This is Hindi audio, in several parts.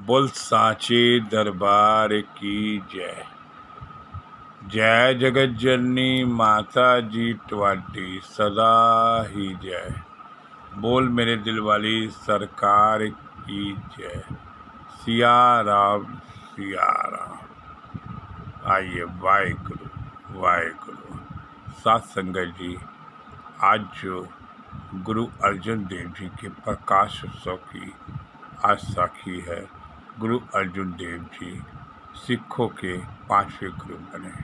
बोल साचे दरबार की जय। जय जगत जननी माता जी ट्वाटी सदा ही जय। बोल मेरे दिल वाली सरकार की जय। सिया राम सिया राम। आइए वाहेगुरु वाहेगुरु। साथ संगत जी, आज जो गुरु अर्जुन देव जी के प्रकाश उत्सव की आज साखी है। गुरु अर्जुन देव जी सिखों के 5वें गुरु बने।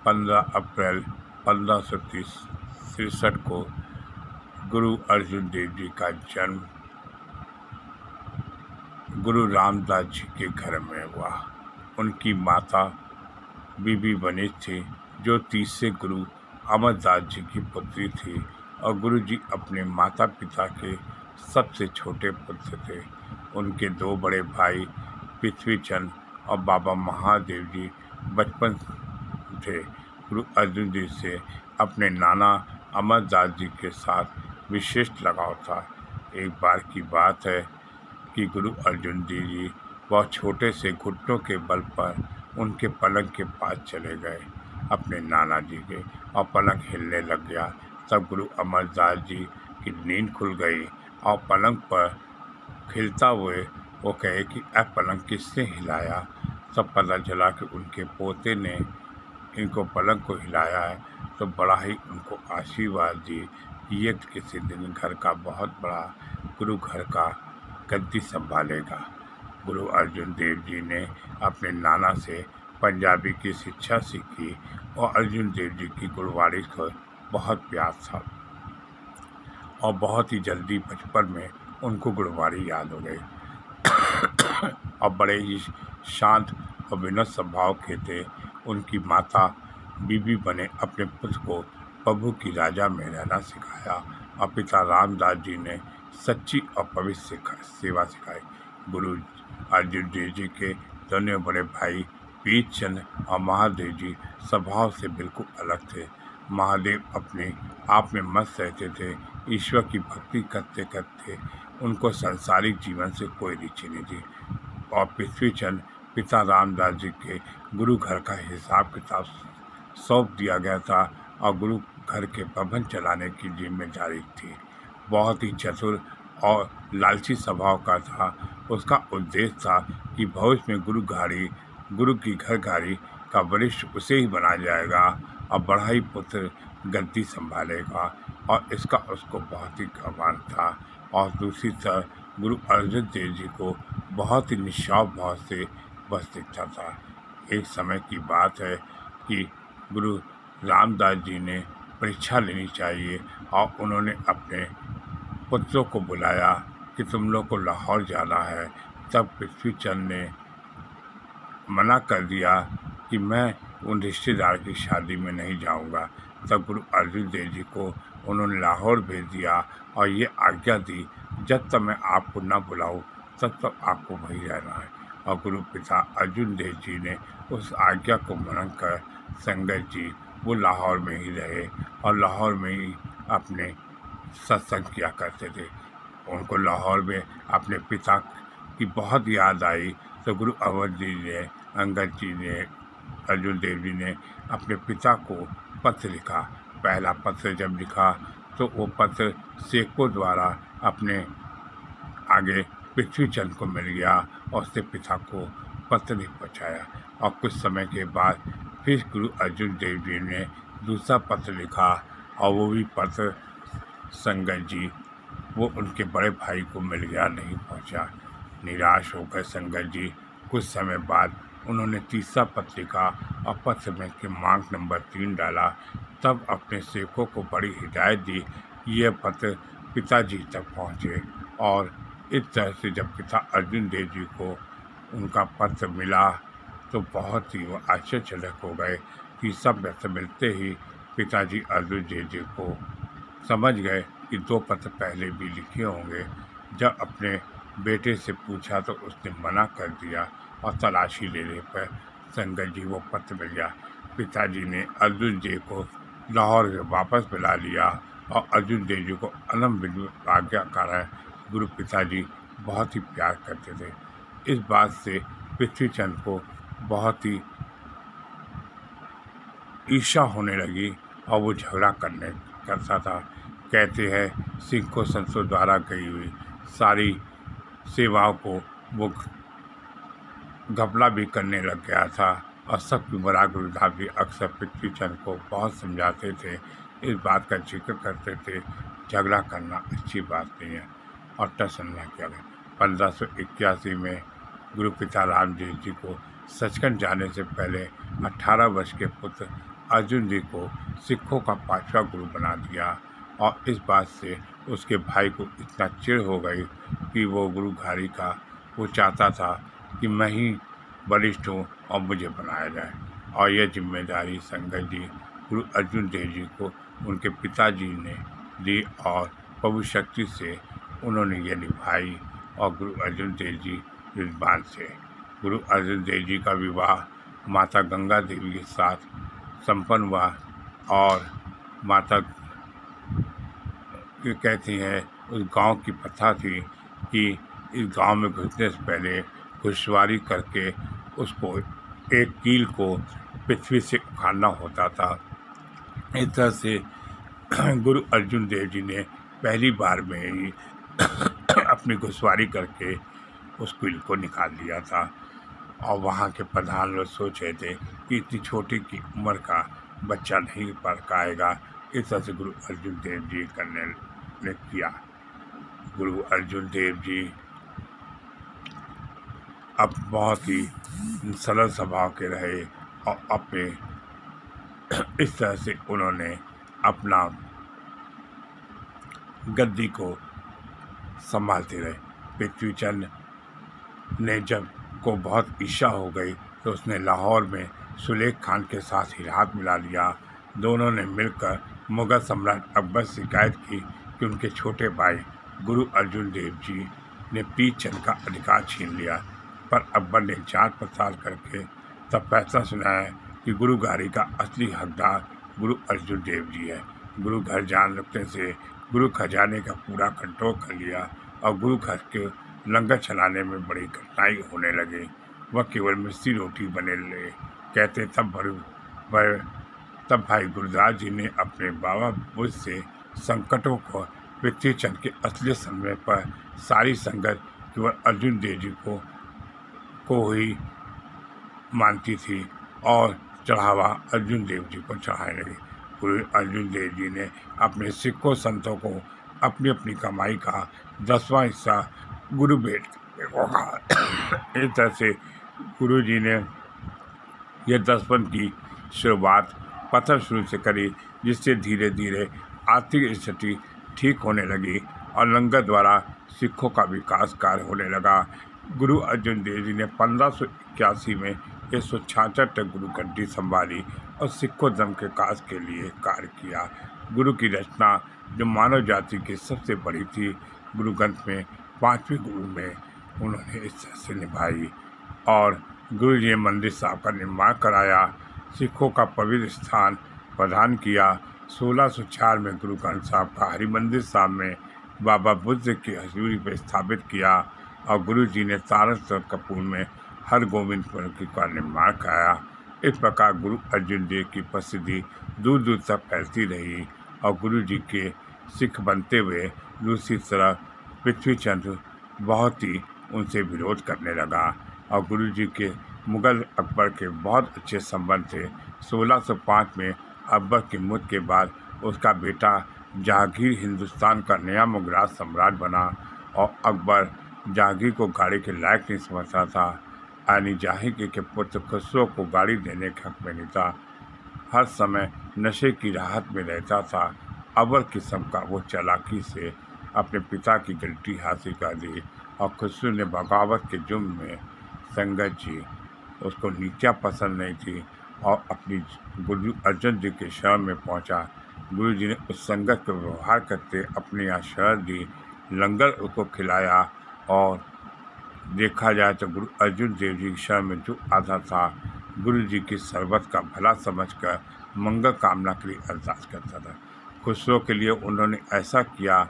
15 अप्रैल 1563 को गुरु अर्जुन देव जी का जन्म गुरु रामदास जी के घर में हुआ। उनकी माता बीबी बनी थी, जो तीसरे गुरु अमरदास जी की पुत्री थी, और गुरु जी अपने माता पिता के सबसे छोटे पुत्र थे। उनके 2 बड़े भाई पृथ्वीचंद और बाबा महादेव जी बचपन थे गुरु अर्जुन देव से अपने नाना अमरदास जी के साथ विशेष लगाव था। एक बार की बात है कि गुरु अर्जुन देव जी बहुत छोटे से घुटनों के बल पर उनके पलंग के पास चले गए अपने नाना जी के, और पलंग हिलने लग गया। तब गुरु अमरदास जी की नींद खुल गई और पलंग पर खिलता हुए वो कहे कि अब पलंग किसने हिलाया। तब पता चला कि उनके पोते ने इनको पलंग को हिलाया है। तो बड़ा ही उनको आशीर्वाद दिए कि ये किसी दिन घर का बहुत बड़ा गुरु घर का गद्दी संभालेगा। गुरु अर्जुन देव जी ने अपने नाना से पंजाबी की शिक्षा सीखी और अर्जुन देव जी की गुरुवाणी को बहुत प्यार था, और बहुत ही जल्दी बचपन में उनको गुरुवाणी याद हो गई। और बड़े ही शांत और विनम्र स्वभाव के थे। उनकी माता बीबी बने अपने पुत्र को प्रभु की राजा में रहना सिखाया, और पिता रामदास जी ने सच्ची और पवित्र सेवा सिखाई। गुरु अर्जुन देव जी के दोनों बड़े भाई पीरचंद और महादेव जी स्वभाव से बिल्कुल अलग थे। महादेव अपने आप में मस्त रहते थे, ईश्वर की भक्ति करते करते उनको सांसारिक जीवन से कोई रुचि नहीं थी। और पृथ्वीचंद पिता रामदास जी के गुरु घर का हिसाब किताब सौंप दिया गया था, और गुरु घर के प्रबंध चलाने की जिम्मेदारी थी। बहुत ही चतुर और लालची स्वभाव का था। उसका उद्देश्य था कि भविष्य में गुरु की घर गाड़ी का वरिष्ठ उसे ही बनाया जाएगा, और बड़ा ही पुत्र गद्दी संभालेगा, और इसका उसको बहुत ही अभिमान था। और दूसरी तरफ गुरु अर्जुन देव जी को बहुत ही निष्ठाव भाव से बस दिखता था। एक समय की बात है कि गुरु रामदास जी ने परीक्षा लेनी चाहिए, और उन्होंने अपने पुत्रों को बुलाया कि तुम लोग को लाहौर जाना है। तब पृथ्वीचंद ने मना कर दिया कि मैं उन रिश्तेदार की शादी में नहीं जाऊंगा। तब गुरु अर्जुन देव जी को उन्होंने लाहौर भेज दिया, और ये आज्ञा दी जब तक मैं आपको न बुलाऊं तब तक आपको वहीं रहना है। और गुरु पिता अर्जुन देव जी ने उस आज्ञा को मनन कर संगत जी वो लाहौर में ही रहे, और लाहौर में ही अपने सत्संग किया करते थे। उनको लाहौर में अपने पिता की बहुत याद आई। तो गुरु अमर जी ने, अंगद जी ने, अर्जुन देव जी ने अपने पिता को पत्र लिखा। पहला पत्र जब लिखा तो वो पत्र सेवकों द्वारा अपने आगे पृथ्वीचंद को मिल गया, और उसने पिता को पत्र नहीं पहुँचाया। और कुछ समय के बाद फिर गुरु अर्जुन देव जी ने दूसरा पत्र लिखा, और वो भी पत्र संगत जी वो उनके बड़े भाई को मिल गया, नहीं पहुँचा। निराश होकर संगत जी कुछ समय बाद उन्होंने तीसरा पत्र लिखा, और पत्र में के मांग नंबर 3 डाला। तब अपने सेवकों को बड़ी हिदायत दी, यह पत्र पिताजी तक पहुँचे। और इस तरह से जब पिता अर्जुन देव जी को उनका पत्र मिला तो बहुत ही वो आश्चर्यचकित हो गए कि सब पत्र मिलते ही पिताजी अर्जुन देव जी को समझ गए कि 2 पत्र पहले भी लिखे होंगे। जब अपने बेटे से पूछा तो उसने मना कर दिया, और तलाशी लेने पर संगत जी वो पत्र मिल गया। पिताजी ने अर्जुन देव को लाहौर में वापस बुला लिया, और अर्जुन देव जी को अनम बिंदु आज्ञाकार गुरु पिताजी बहुत ही प्यार करते थे। इस बात से पृथ्वीचंद को बहुत ही ईर्ष्या होने लगी और वो झगड़ा करता था। कहते हैं सिखों संतों द्वारा कही हुई सारी सेवाओं को वो घपला भी करने लग गया था और सबकी बराग भी अक्सर पृथ्वीचंद को बहुत समझाते थे, इस बात का जिक्र करते थे झगड़ा करना अच्छी बात नहीं है और प्रसन्न किया गया। 1581 में गुरु पिता रामदेव जी को सचखंड जाने से पहले 18 वर्ष के पुत्र अर्जुन जी को सिखों का 5वां गुरु बना दिया और इस बात से उसके भाई को इतना चिढ़ हो गई कि वो गुरुघारी का वो चाहता था कि मैं ही वरिष्ठ हूँ और मुझे बनाया जाए और यह जिम्मेदारी संगत जी गुरु अर्जुन देव जी को उनके पिताजी ने दी और प्रभु शक्ति से उन्होंने ये निभाई और गुरु अर्जुन देव जी विद्वान थे। गुरु अर्जुन देव जी का विवाह माता गंगा देवी के साथ संपन्न हुआ और माता कहती है उस गांव की प्रथा थी कि इस गांव में घुसने से पहले घुड़सवारी करके उसको एक कील को पृथ्वी से उखाड़ना होता था। इस तरह से गुरु अर्जुन देव जी ने पहली बार में ही अपनी घुड़सवारी करके उस कील को निकाल लिया था और वहाँ के प्रधान लोग सोच रहे थे कि इतनी छोटी की उम्र का बच्चा नहीं पढ़ पाएगा। इस तरह से गुरु अर्जुन देव जी करने ने किया। गुरु अर्जुन देव जी अब बहुत ही सरल स्वभाव के रहे और अपने इस तरह से उन्होंने अपना गद्दी को संभालते रहे। पृथ्वीचंद ने जब को बहुत ईर्ष्या हो गई तो उसने लाहौर में सुलेख खान के साथ ही हाथ मिला लिया। दोनों ने मिलकर मुगल सम्राट अकबर से शिकायत की कि उनके छोटे भाई गुरु अर्जुन देव जी ने पृथ्वीचंद का अधिकार छीन लिया, पर अकबर ने जांच पड़ताल करके तब फैसला सुनाया कि गुरुघारी का असली हकदार गुरु अर्जुन देव जी है। गुरु घर जान लगने से गुरु खजाने का पूरा कंट्रोल कर लिया और गुरु घर के लंगर चलाने में बड़ी कठिनाई होने लगी। वह केवल मिस्सी रोटी बने ले कहते तब भाई गुरुदास जी ने अपने बाबा बुद्ध से संकटों को पृथ्वीचंद के असली समय पर सारी संगत केवल अर्जुन देव जी को ही मानती थी और चढ़ावा अर्जुन देव जी को चढ़ाने लगे। गुरु अर्जुन देव जी ने अपने सिखों संतों को अपनी अपनी कमाई का 10वां हिस्सा गुरु भेंट करने को कहा। इस तरह से गुरु जी ने यह 10पन की शुरुआत पत्थर शुरू से करी, जिससे धीरे धीरे आर्थिक स्थिति ठीक होने लगी और लंगर द्वारा सिखों का विकास कार्य होने लगा। गुरु अर्जुन देव जी ने 1581 में 166 तक गुरु गद्दी संभाली और सिखों धर्म के काज के लिए कार्य किया। गुरु की रचना जो मानव जाति की सबसे बड़ी थी, गुरु ग्रंथ में 5वें गुरु में उन्होंने इस तरह से निभाई और गुरु जी ने मंदिर साहब का निर्माण कराया, सिखों का पवित्र स्थान प्रदान किया। 1604 में गुरु ग्रंथ साहब का हरिमंदिर साहब में बाबा बुद्ध की हजूरी पर स्थापित किया और गुरु जी ने तारकसर कपूर में हरगोविंदपुर का निर्माण कराया। इस प्रकार गुरु अर्जुन देव की प्रसिद्धि दूर दूर तक फैलती रही और गुरु जी के सिख बनते हुए दूसरी तरफ पृथ्वीचंद बहुत ही उनसे विरोध करने लगा और गुरु जी के मुगल अकबर के बहुत अच्छे संबंध थे। 1605 में अकबर की मौत के बाद उसका बेटा जहांगीर हिंदुस्तान का नया मुगल सम्राट बना और अकबर जहांगीर को गाड़ी के लायक नहीं समझता था, यानी जहांगीर के पुत्र खुसरो को गाड़ी देने के हक में नहीं था। हर समय नशे की राहत में रहता था। अव्वल किस्म का वो चालाकी से अपने पिता की गलती हासिल कर दी और खुसरो ने बगावत के जुर्म में संगत जी उसको नीतियाँ पसंद नहीं थी और अपनी गुरु अर्जुन जी के शरण में पहुंचा। गुरु जी ने उस संगत का व्यवहार करते अपने यहाँ शरण दी, लंगर उसको खिलाया और देखा जाए तो गुरु अर्जुन देव जी की शरण में जो आता था गुरु जी की सर्वत का भला समझकर मंगल कामना के लिए अरदास करता था। खुसरो के लिए उन्होंने ऐसा किया,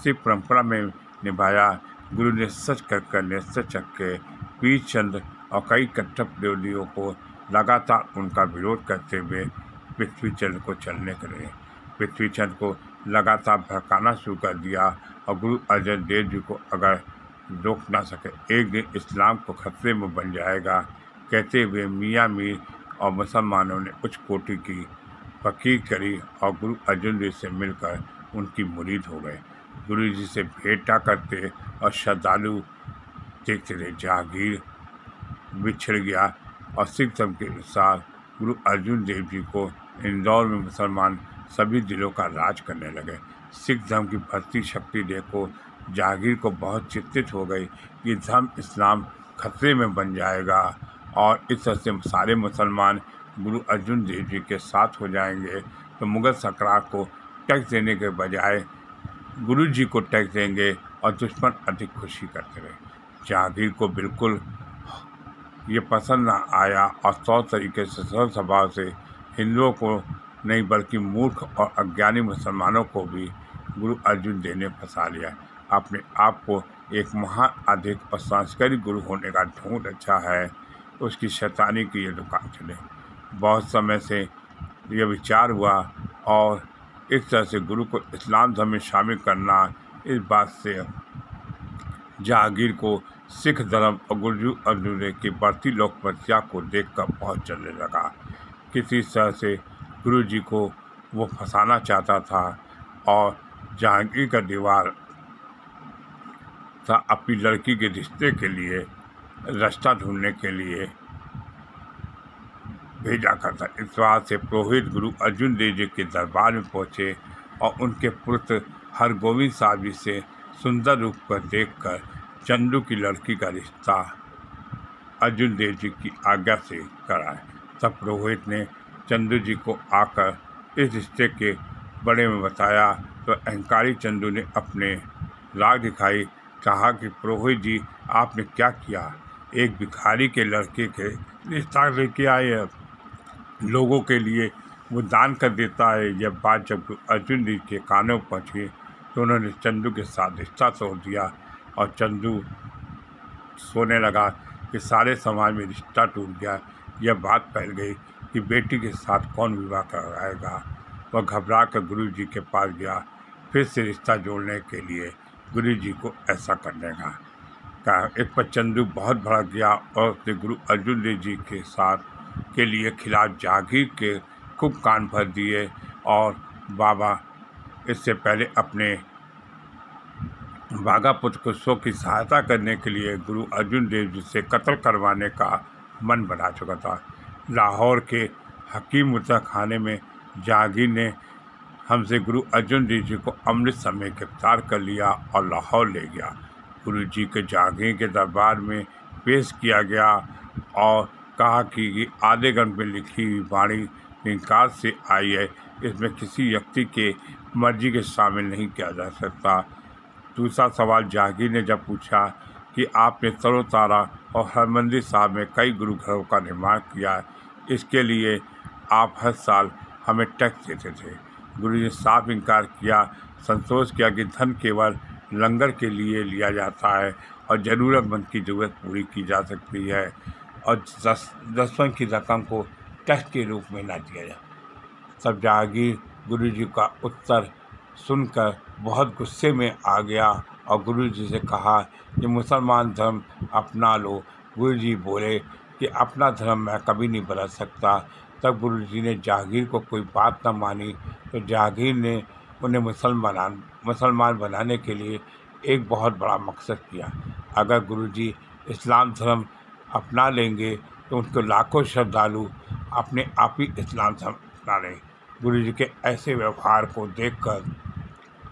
सिर्फ परंपरा में निभाया। गुरु ने सच कर सच के पीरचंद और कई कट्टर विरोधियों को लगातार उनका विरोध करते हुए पृथ्वीचंद को चलने लगे। पृथ्वीचंद को लगातार भड़काना शुरू कर दिया और गुरु अर्जन देव जी को अगर रोक ना सके, एक दिन इस्लाम को खतरे में बन जाएगा कहते हुए मियाँ मीर और मुसलमानों ने उच्च कोटि की फकीर करी और गुरु अर्जुन देव से मिलकर उनकी मुरीद हो गए। गुरु जी से भेंटा करते और श्रद्धालु देखते रहे। जहांगीर बिछड़ गया और सिख धर्म के अनुसार गुरु अर्जुन देव जी को इंदौर में मुसलमान सभी दिलों का राज करने लगे। सिख धर्म की बढ़ती शक्ति देखो जहांगीर को बहुत चिंतित हो गई कि धर्म इस्लाम खतरे में बन जाएगा और इस तरह से सारे मुसलमान गुरु अर्जुन देव जी के साथ हो जाएंगे तो मुगल सरकार को टैक्स देने के बजाय गुरु जी को टैक्स देंगे और दुश्मन अधिक खुशी करते रहे। जहांगीर को बिल्कुल ये पसंद न आया और 100 तरीके से सरल स्वभाव से हिंदुओं को नहीं बल्कि मूर्ख और अज्ञानी मुसलमानों को भी गुरु अर्जुन देव ने फंसा लिया। अपने आप को एक महान अधिक और सांस्कृतिक गुरु होने का ढोंग अच्छा है, उसकी शैतानी की ये दुकान चले। बहुत समय से यह विचार हुआ और इस तरह से गुरु को इस्लाम धर्म में शामिल करना, इस बात से जहांगीर को सिख धर्म और गुरु अर्जुन देव की बढ़ती लोकप्रियता को देखकर बहुत चलने लगा। किसी तरह से गुरु जी को वो फंसाना चाहता था और जहांगीर का दीवार था अपनी लड़की के रिश्ते के लिए रास्ता ढूंढने के लिए भेजा करता। इस बात से पुरोहित गुरु अर्जुन देव जी के दरबार में पहुँचे और उनके पुत्र हरगोविंद साहब जी से सुंदर रूप पर देखकर चंदू की लड़की का रिश्ता अर्जुन देव जी की आज्ञा से कराए। तब पुरोहित ने चंदू जी को आकर इस रिश्ते के बारे में बताया तो अहंकारी चंदू ने अपने राग दिखाई, कहा कि पुरोहित जी आपने क्या किया, एक भिखारी के लड़के के रिश्ता लेके आए, लोगों के लिए वो दान कर देता है। यह बात जब अर्जुन देव के कानों पहुँची तो उन्होंने चंदू के साथ रिश्ता तोड़ दिया और चंदू सोने लगा कि सारे समाज में रिश्ता टूट गया। यह बात फैल गई कि बेटी के साथ कौन विवाह कराएगा। वह घबरा कर गुरु जी के पास गया, फिर से रिश्ता जोड़ने के लिए गुरु जी को ऐसा करने का कहा। एक पर चंदू बहुत भड़क गया और उसने गुरु अर्जुन देव जी के साथ के लिए खिलाफ जहांगीर के खूब कान भर दिए और बाबा इससे पहले अपने बागा पुत्र खुसरो की सहायता करने के लिए गुरु अर्जुन देव जी से कत्ल करवाने का मन बना चुका था। लाहौर के हकीम मुर्तज़ा खाने में जहांगीर ने हमसे गुरु अर्जुन देव जी को अमृतसर में गिरफ्तार कर लिया और लाहौर ले गया। गुरु जी के जहांगीर के दरबार में पेश किया गया और कहा कि ये आधे ग्रंथ में लिखी हुई वाणी निकाल से आई है, इसमें किसी व्यक्ति के मर्जी के शामिल नहीं किया जा सकता। दूसरा सवाल जहांगीर ने जब पूछा कि आपने तरोतारा और हरमंदिर साहब में कई गुरु घरों का निर्माण किया, इसके लिए आप हर साल हमें टैक्स देते थे। गुरु ने साफ इनकार किया, संतोष किया कि धन केवल लंगर के लिए लिया जाता है और ज़रूरतमंद की ज़रूरत पूरी की जा सकती है और दसवें की रकम को टैक्स के रूप में ना दिया जाए। तब जहांगीर गुरु जी का उत्तर सुनकर बहुत गुस्से में आ गया और गुरु जी से कहा कि मुसलमान धर्म अपना लो। गुरु जी बोले कि अपना धर्म मैं कभी नहीं बदल सकता। तब गुरु जी ने जहांगीर को कोई बात न मानी तो जहांगीर ने उन्हें मुसलमान बनाने के लिए एक बहुत बड़ा मकसद किया। अगर गुरु जी इस्लाम धर्म अपना लेंगे तो उनको लाखों श्रद्धालु अपने आप ही इस्लाम धर्म अपना लें। गुरु जी के ऐसे व्यवहार को देखकर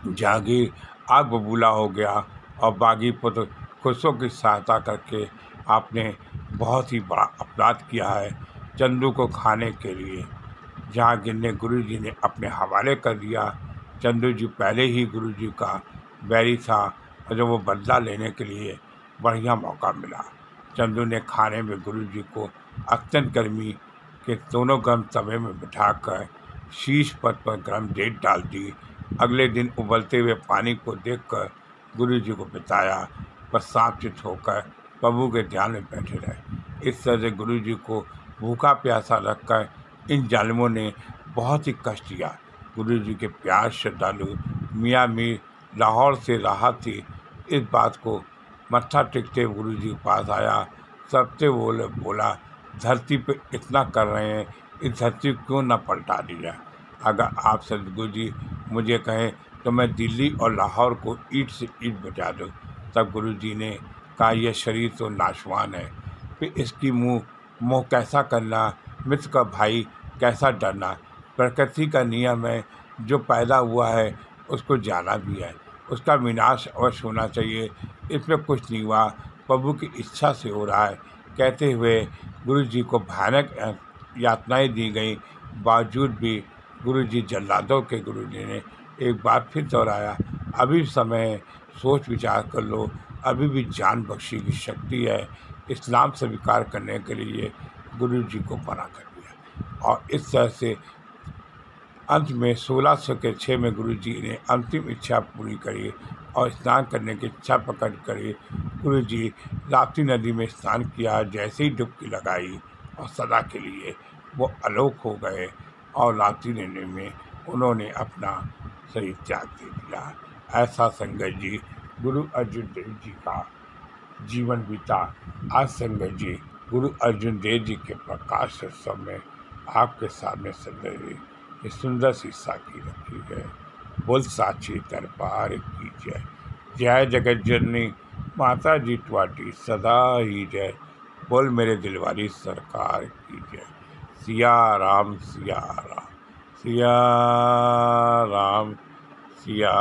जहांगीर आग बबूला हो गया और बागी पुत्र खुसरो की सहायता करके आपने बहुत ही बड़ा अपराध किया है। चंदू को खाने के लिए जहांगीर ने गुरु जी ने अपने हवाले कर दिया। चंदू जी पहले ही गुरु जी का बैरी था और जब वो बदला लेने के लिए बढ़िया मौका मिला। चंदू ने खाने में गुरु जी को अत्यंत गर्मी के दोनों गर्म तवे में बिठाकर शीश पर गर्म डेट डाल दी। अगले दिन उबलते हुए पानी को देखकर गुरु जी को बताया, पर साँप चित होकर प्रभु के ध्यान में बैठे रहे। इस तरह से गुरु जी को भूखा प्यासा रखकर इन जालिमों ने बहुत ही कष्ट दिया। गुरु जी के प्यार श्रद्धालु मियाँ मीर लाहौर से रहा थी। इस बात को मत्था टेकते गुरु जी के पास आया। सबसे बोला धरती पे इतना कर रहे हैं, इस धरती को क्यों ना पलटा दिया। अगर आप सदगुरु जी मुझे कहें तो मैं दिल्ली और लाहौर को ईंट से ईंट बचा दूँ। तब गुरु जी ने कहा, यह शरीर तो नाशवान है, फिर इसकी मोह कैसा करना, मित्र का भाई कैसा डरना। प्रकृति का नियम है, जो पैदा हुआ है उसको जाना भी है, उसका विनाश अवश्य होना चाहिए। इसमें कुछ नहीं हुआ, प्रभु की इच्छा से हो रहा है। कहते हुए गुरु जी को भयानक यातनाएं दी गई, बावजूद भी गुरु जी जल्लादों के गुरु जी ने एक बार फिर दोहराया, अभी समय है, सोच विचार कर लो, अभी भी जान बख्शी की शक्ति है। इस्लाम स्वीकार करने के लिए गुरु जी को मना कर दिया। और इस तरह से अंत में 1606 में गुरु जी ने अंतिम इच्छा पूरी करी और स्नान करने की इच्छा प्रकट करी। गुरु जी राप्ती नदी में स्नान किया। जैसे ही डुबकी लगाई और सदा के लिए वो अलोक हो गए और राप्ती नदी में उन्होंने अपना शरीर त्याग दे दिया। ऐसा संगत जी गुरु अर्जुन देव जी का जीवन बीता। आज संगत जी गुरु अर्जुन देव जी के प्रकाश उत्सव में आपके सामने सदैव सुंदर सी साखी रखी है। बोल साची दरबार की जय। जय जगत जननी माता जी ट्वाटी सदा ही जय। बोल मेरे दिलवाली सरकार की जय। सिया राम सिया राम सिया राम सिया